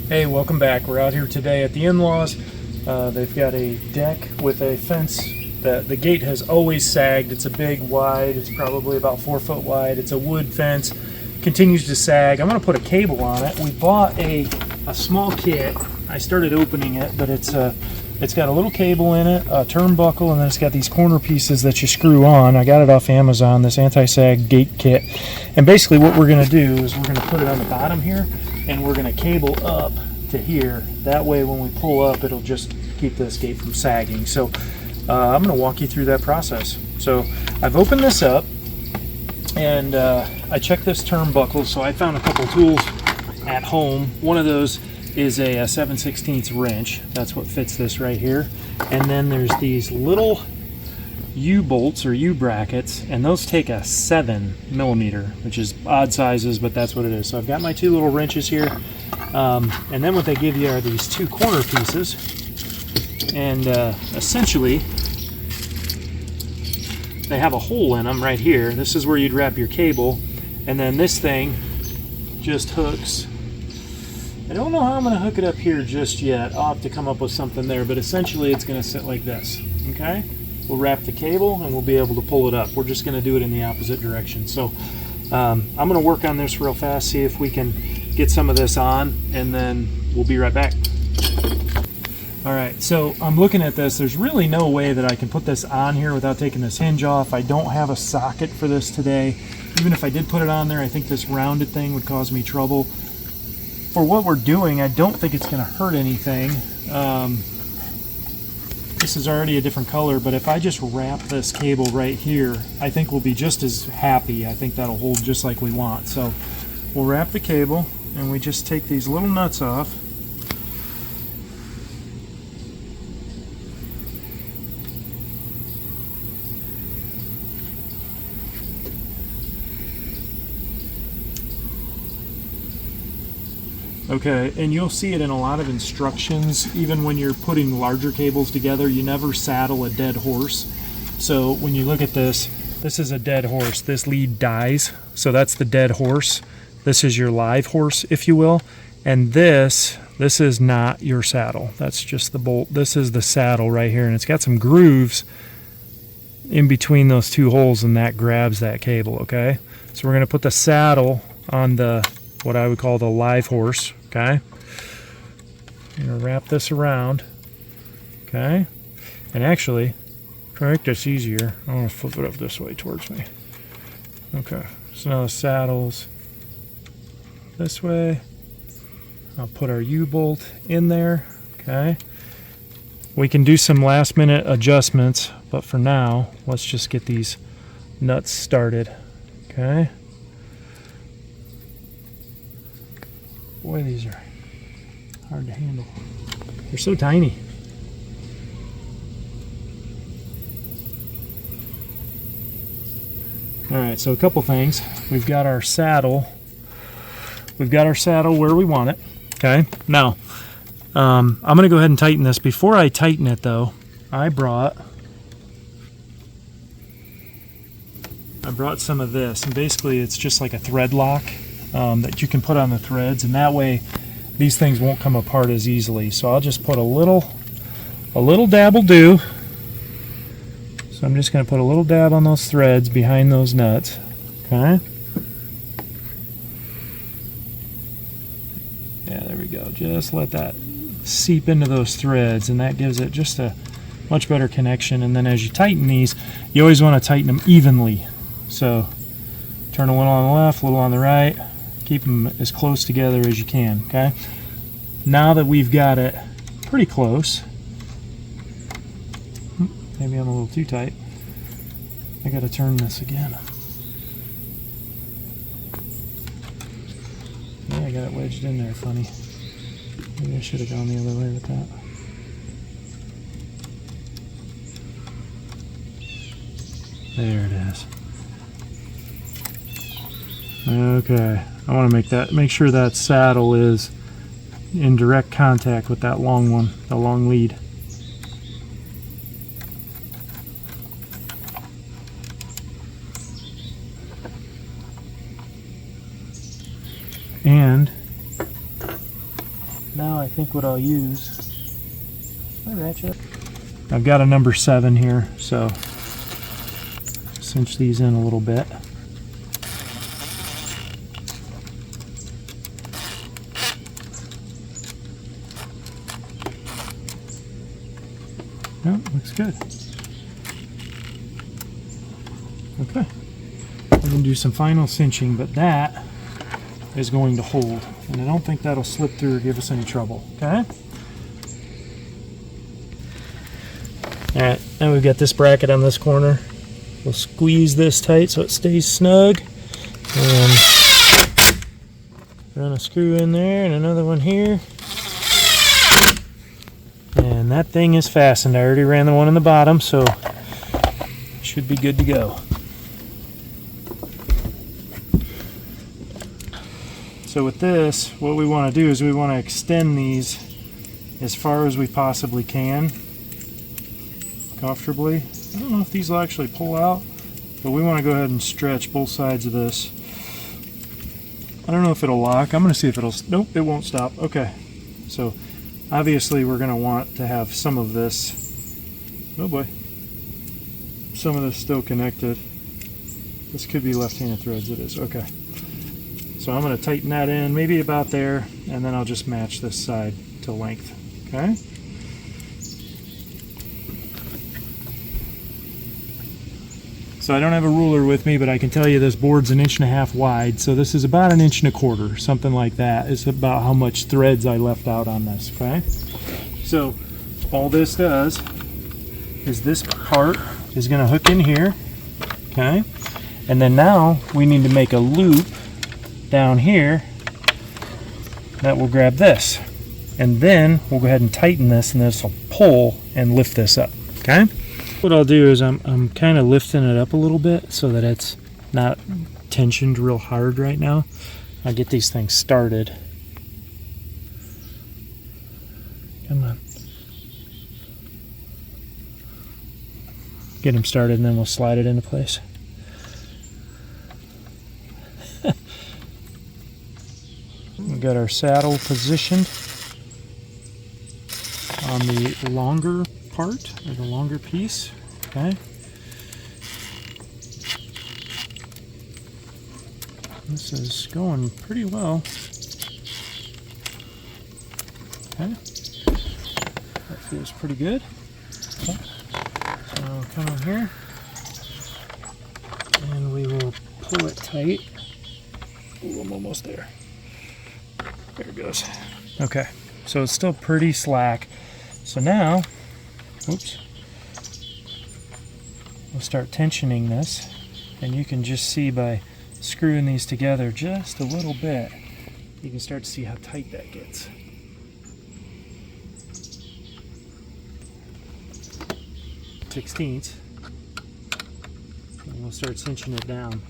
Hey, welcome back. We're out here today at the in-laws. They've got a deck with a fence that the gate has always sagged. It's a big, wide, it's probably about 4 foot wide. It's a wood fence, continues to sag. I'm gonna put a cable on it. We bought a small kit. I started opening it, but it's got a little cable in it, a turnbuckle, and then it's got these corner pieces that you screw on. I got it off Amazon, this anti-sag gate kit. And basically what we're gonna do is we're gonna put it on the bottom here, and we're gonna cable up to here. That way when we pull up, it'll just keep this gate from sagging. So I'm gonna walk you through that process. So I've opened this up, and I checked this turnbuckle. So I found a couple tools at home. One of those is a 7/16 wrench. That's what fits this right here. And then there's these little U-bolts or U-brackets, and those take a 7mm, which is odd sizes, but that's what it is. So I've got my two little wrenches here, and then what they give you are these two corner pieces, and essentially they have a hole in them right here. This is where you'd wrap your cable, and then this thing just hooks. I don't know how I'm going to hook it up here just yet. I'll have to come up with something there, but essentially it's going to sit like this, okay? We'll wrap the cable and we'll be able to pull it up. We're just going to do it in the opposite direction. So I'm going to work on this real fast, see if we can get some of this on, and then we'll be right back. All right, so I'm looking at this. There's really no way that I can put this on here without taking this hinge off. I don't have a socket for this today. Even if I did put it on there, I think this rounded thing would cause me trouble. For what we're doing, I don't think it's going to hurt anything. This is already a different color, but if I just wrap this cable right here, I think we'll be just as happy. I think that'll hold just like we want. So we'll wrap the cable, and we just take these little nuts off. Okay, and you'll see it in a lot of instructions. Even when you're putting larger cables together, you never saddle a dead horse. So when you look at this, this is a dead horse. This lead dies, so that's the dead horse. This is your live horse, if you will. And this is not your saddle. That's just the bolt. This is the saddle right here, and it's got some grooves in between those two holes, and that grabs that cable, okay? So we're gonna put the saddle on the, what I would call the live horse, okay? I'm gonna wrap this around, okay? And actually, to make this easier, I'm gonna flip it up this way towards me. Okay, so now the saddle's this way. I'll put our U-bolt in there, okay? We can do some last minute adjustments, but for now, let's just get these nuts started, okay? Boy, these are hard to handle. They're so tiny. All right, so a couple things. We've got our saddle. We've got our saddle where we want it. Okay. Now, I'm going to go ahead and tighten this. Before I tighten it, though, I brought some of this, and basically it's just like a thread lock. That you can put on the threads, and that way these things won't come apart as easily. So I'll just put a little dab will do. So I'm just going to put a little dab on those threads behind those nuts, okay? Yeah, there we go. Just let that seep into those threads, and that gives it just a much better connection. And then as you tighten these, you always want to tighten them evenly. So turn a little on the left, a little on the right. Keep them as close together as you can, okay? Now that we've got it pretty close, maybe I'm a little too tight. I gotta turn this again. Yeah, I got it wedged in there funny. Maybe I should have gone the other way with that. There it is. Okay, I want to make sure that saddle is in direct contact with that long one, the long lead. And now I think what I'll use, my ratchet. I've got a number 7 here, so cinch these in a little bit. No, looks good. Okay, I'm going to do some final cinching, but that is going to hold, and I don't think that'll slip through or give us any trouble. Okay. All right, now we've got this bracket on this corner. We'll squeeze this tight so it stays snug, and run a screw in there and another one here. And that thing is fastened. I already ran the one on the bottom, so it should be good to go. So with this, what we want to do is we want to extend these as far as we possibly can, comfortably. I don't know if these will actually pull out, but we want to go ahead and stretch both sides of this. I don't know if it'll lock. I'm going to see if it'll... Nope, it won't stop. Okay. So obviously we're going to want to have some of this... Oh boy. Some of this still connected. This could be left-handed threads. It is. Okay. So I'm going to tighten that in, maybe about there, and then I'll just match this side to length. Okay? So I don't have a ruler with me, but I can tell you this board's 1.5 inches wide, so this is about 1.25 inches, something like that. It's about how much threads I left out on this, okay? So all this does is this part is going to hook in here, okay? And then now we need to make a loop down here that will grab this. And then we'll go ahead and tighten this, and this will pull and lift this up, okay? What I'll do is I'm kind of lifting it up a little bit so that it's not tensioned real hard right now. I'll get these things started. Come on. Get them started and then we'll slide it into place. We've got our saddle positioned on the longer part, or the longer piece, okay? This is going pretty well. Okay, that feels pretty good. Okay. So come in here, and we will pull it tight. Ooh, I'm almost there. There it goes. Okay, so it's still pretty slack. So now, oops, we'll start tensioning this, and you can just see by screwing these together just a little bit, you can start to see how tight that gets. Sixteenths, and we'll start cinching it down.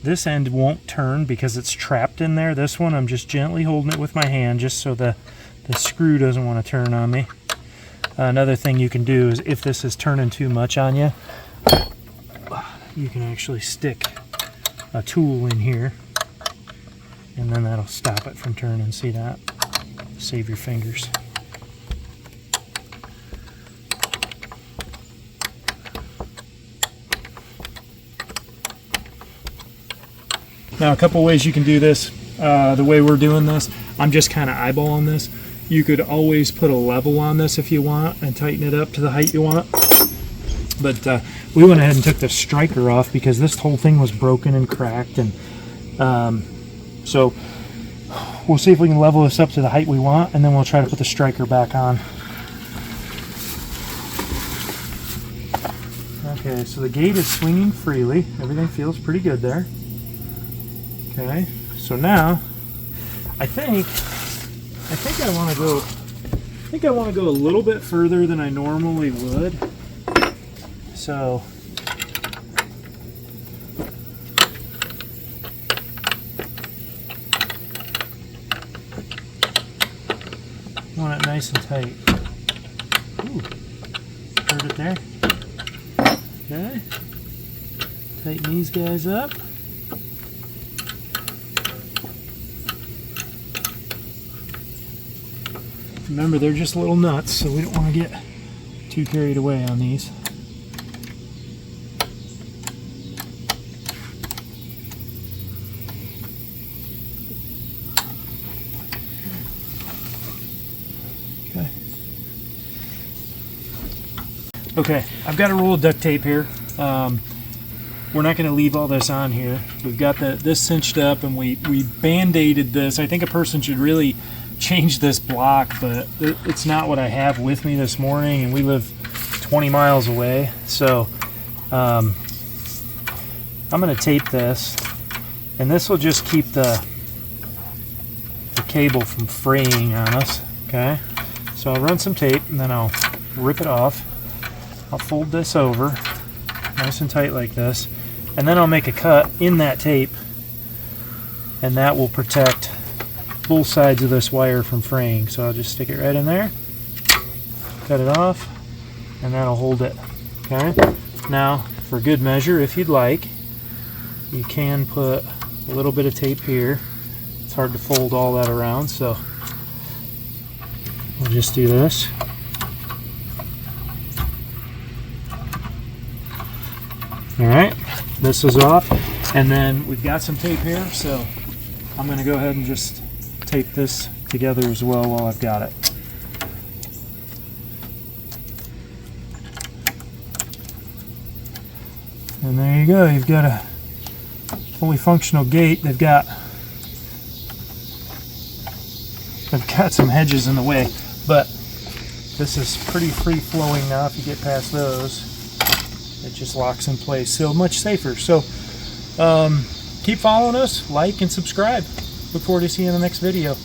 This end won't turn because it's trapped in there. This one I'm just gently holding it with my hand just so the screw doesn't want to turn on me. Another thing you can do is if this is turning too much on you, you can actually stick a tool in here and then that'll stop it from turning. See that? Save your fingers. Now a couple ways you can do this. The way we're doing this, I'm just kind of eyeballing this. You could always put a level on this if you want and tighten it up to the height you want. But we went ahead and took the striker off because this whole thing was broken and cracked. And so we'll see if we can level this up to the height we want, and then we'll try to put the striker back on. Okay, so the gate is swinging freely. Everything feels pretty good there. Okay, so now I think I want to go. I think I want to go a little bit further than I normally would. So I want it nice and tight. Ooh, heard it there. Okay, tighten these guys up. Remember, they're just little nuts, so we don't want to get too carried away on these. Okay, I've got a roll of duct tape here. We're not going to leave all this on here. We've got this cinched up, and we band-aided this. I think a person should really change this block, but it's not what I have with me this morning, and we live 20 miles away. So I'm going to tape this, and this will just keep the cable from fraying on us. Okay, so I'll run some tape, and then I'll rip it off. I'll fold this over nice and tight like this, and then I'll make a cut in that tape, and that will protect both sides of this wire from fraying. So I'll just stick it right in there, cut it off, and that'll hold it. Okay, now for good measure, if you'd like, you can put a little bit of tape here. It's hard to fold all that around, so we'll just do this. Alright, this is off, and then we've got some tape here, so I'm going to go ahead and just tape this together as well while I've got it. And there you go, you've got a fully functional gate. They've got some hedges in the way, but this is pretty free flowing now. If you get past those, it just locks in place, so much safer. So keep following us, like and subscribe. Look forward to seeing you in the next video.